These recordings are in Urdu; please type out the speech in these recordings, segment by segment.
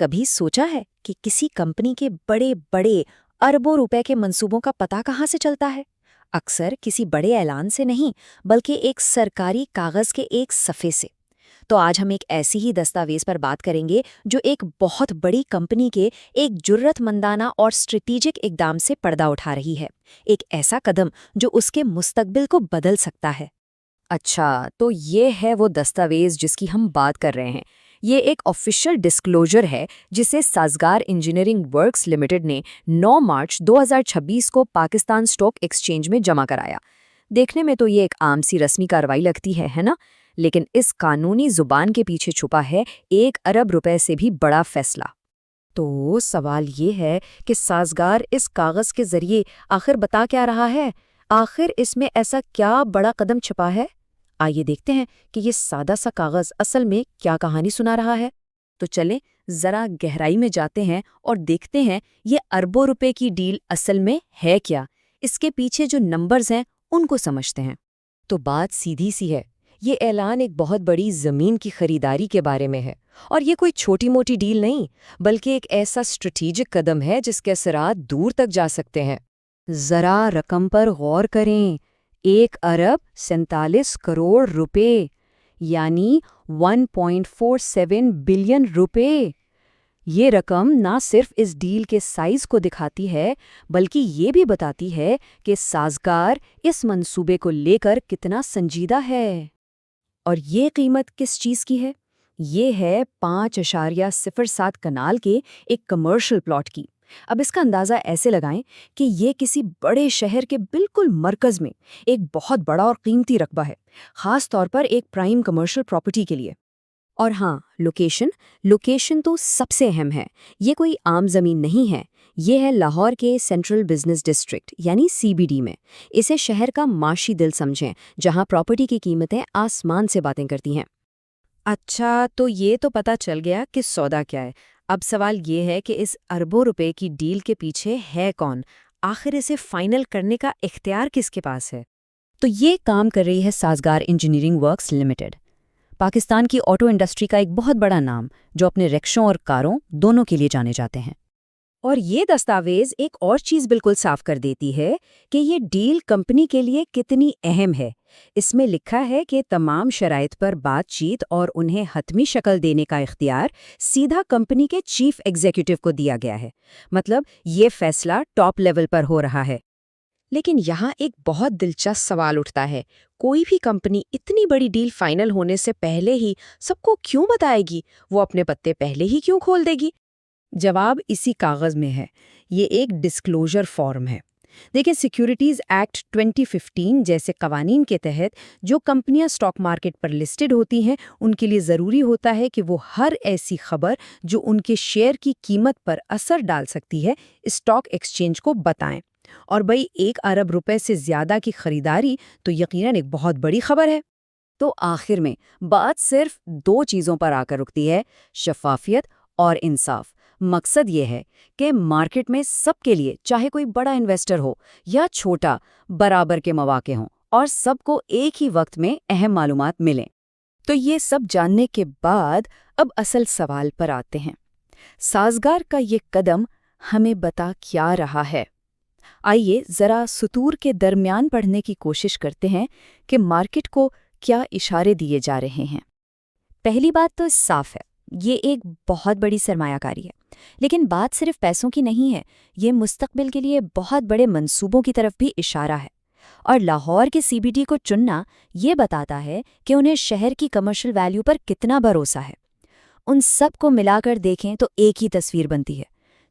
کبھی سوچا ہے کہ کسی کمپنی کے بڑے بڑے اربوں روپے کے منصوبوں کا پتہ کہاں سے چلتا ہے؟ اکثر کسی بڑے اعلان سے نہیں، بلکہ ایک سرکاری کاغذ کے ایک صفحے سے۔ تو آج ہم ایک ایسی ہی دستاویز پر بات کریں گے جو ایک بہت بڑی کمپنی کے ایک جرت مندانہ اور اسٹریٹجک اقدام سے پردہ اٹھا رہی ہے، ایک ایسا قدم جو اس کے مستقبل کو بدل سکتا ہے۔ اچھا، تو یہ ہے وہ دستاویز جس کی ہم بات کر رہے ہیں۔ یہ ایک آفیشیل ڈسکلوجر ہے جسے سازگار انجینئرنگ ورکس لمیٹڈ نے 9 مارچ 2026 کو پاکستان اسٹاک ایکسچینج میں جمع کرایا۔ دیکھنے میں تو یہ ایک عام سی رسمی کارروائی لگتی ہے نا؟ لیکن اس قانونی زبان کے پیچھے چھپا ہے 1 ارب روپے سے بھی بڑا فیصلہ۔ تو سوال یہ ہے کہ سازگار اس کاغذ کے ذریعے آخر بتا کیا رہا ہے؟ آخر اس میں ایسا کیا بڑا قدم چھپا ہے؟ آئیے دیکھتے ہیں کہ یہ سادہ سا کاغذ اصل میں کیا کہانی سنا رہا ہے۔ تو چلیں ذرا گہرائی میں جاتے ہیں اور دیکھتے ہیں یہ اربوں روپے کی ڈیل اصل میں ہے کیا، اس کے پیچھے جو نمبرز ہیں ان کو سمجھتے ہیں۔ تو بات سیدھی سی ہے، یہ اعلان ایک بہت بڑی زمین کی خریداری کے بارے میں ہے، اور یہ کوئی چھوٹی موٹی ڈیل نہیں، بلکہ ایک ایسا اسٹریٹجک قدم ہے جس کے اثرات دور تک جا سکتے ہیں۔ ذرا رقم پر غور کریں، 1 ارب 47 کروڑ روپے، یعنی 1.47 بلین روپے۔ یہ رقم نہ صرف اس ڈیل کے سائز کو دکھاتی ہے، بلکہ یہ بھی بتاتی ہے کہ سازگار اس منصوبے کو لے کر کتنا سنجیدہ ہے۔ اور یہ قیمت کس چیز کی ہے؟ یہ ہے 5.07 کنال کے ایک کمرشل پلاٹ کی۔ اب اس کا اندازہ ایسے لگائیں کہ یہ کسی بڑے شہر کے بالکل مرکز میں ایک بہت بڑا اور قیمتی رقبہ ہے، خاص طور پر ایک پرائم کمرشل پراپرٹی کے لیے۔ اور ہاں، لوکیشن تو سب سے اہم ہے۔ یہ کوئی عام زمین نہیں ہے، یہ ہے لاہور کے سینٹرل بزنس ڈسٹرکٹ یعنی CBD میں۔ اسے شہر کا معاشی دل سمجھیں، جہاں پراپرٹی کی قیمتیں آسمان سے باتیں کرتی ہیں۔ اچھا، تو یہ تو پتہ چل گیا کہ سودا کیا ہے۔ اب سوال یہ ہے کہ اس اربوں روپے کی ڈیل کے پیچھے ہے کون؟ آخر اسے فائنل کرنے کا اختیار کس کے پاس ہے؟ تو یہ کام کر رہی ہے سازگار انجینئرنگ ورکس لمیٹڈ، پاکستان کی آٹو انڈسٹری کا ایک بہت بڑا نام جو اپنے رکشوں اور کاروں دونوں کے لیے جانے جاتے ہیں۔ اور یہ دستاویز ایک اور چیز بالکل صاف کر دیتی ہے کہ یہ ڈیل کمپنی کے لیے کتنی اہم ہے۔ اس میں لکھا ہے کہ تمام شرائط پر بات چیت اور انہیں حتمی شکل دینے کا اختیار سیدھا کمپنی کے چیف ایگزیکٹو کو دیا گیا ہے، مطلب یہ فیصلہ ٹاپ لیول پر ہو رہا ہے۔ لیکن یہاں ایک بہت دلچسپ سوال اٹھتا ہے، کوئی بھی کمپنی اتنی بڑی ڈیل فائنل ہونے سے پہلے ہی سب کو کیوں بتائے گی؟ وہ اپنے پتے پہلے ہی کیوں کھول دے گی؟ جواب اسی کاغذ میں ہے۔ یہ ایک ڈسکلوجر فارم ہے۔ دیکھیں، سیکیورٹیز ایکٹ 2015 جیسے قوانین کے تحت جو کمپنیاں اسٹاک مارکیٹ پر لسٹڈ ہوتی ہیں، ان کے لیے ضروری ہوتا ہے کہ وہ ہر ایسی خبر جو ان کے شیئر کی قیمت پر اثر ڈال سکتی ہے اسٹاک ایکسچینج کو بتائیں۔ اور بھئی 1 ارب روپے سے زیادہ کی خریداری تو یقیناً ایک بہت بڑی خبر ہے۔ تو آخر میں بات صرف 2 چیزوں پر آ کر رکتی ہے، شفافیت اور انصاف۔ مقصد یہ ہے کہ مارکیٹ میں سب کے لیے، چاہے کوئی بڑا انویسٹر ہو یا چھوٹا، برابر کے مواقع ہوں اور سب کو ایک ہی وقت میں اہم معلومات ملیں۔ تو یہ سب جاننے کے بعد اب اصل سوال پر آتے ہیں، سازگار کا یہ قدم ہمیں بتا کیا رہا ہے؟ آئیے ذرا سطور کے درمیان پڑھنے کی کوشش کرتے ہیں کہ مارکیٹ کو کیا اشارے دیے جا رہے ہیں۔ پہلی بات تو صاف ہے، یہ ایک بہت بڑی سرمایہ کاری ہے، لیکن بات صرف پیسوں کی نہیں ہے، یہ مستقبل کے لیے بہت بڑے منصوبوں کی طرف بھی اشارہ ہے۔ اور لاہور کے CBD کو چننا یہ بتاتا ہے کہ انہیں شہر کی کمرشل ویلیو پر کتنا بھروسہ ہے۔ ان سب کو ملا کر دیکھیں تو ایک ہی تصویر بنتی ہے،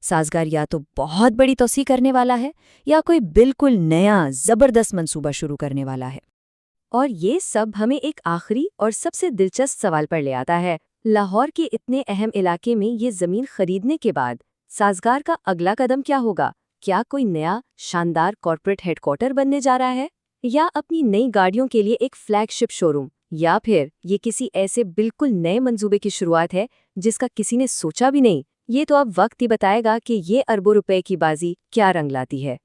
سازگار یا تو بہت بڑی توسیع کرنے والا ہے یا کوئی بالکل نیا زبردست منصوبہ شروع کرنے والا ہے۔ اور یہ سب ہمیں ایک آخری اور سب سے دلچسپ سوال پر لے آتا ہے، لاہور کے اتنے اہم علاقے میں یہ زمین خریدنے کے بعد سازگار کا اگلا قدم کیا ہوگا؟ کیا کوئی نیا شاندار کارپوریٹ ہیڈ کوارٹر بننے جا رہا ہے، یا اپنی نئی گاڑیوں کے لیے ایک فلیگ شپ شو روم، یا پھر یہ کسی ایسے بالکل نئے منصوبے کی شروعات ہے جس کا کسی نے سوچا بھی نہیں؟ یہ تو اب وقت ہی بتائے گا کہ یہ اربوں روپے کی بازی کیا رنگ لاتی ہے۔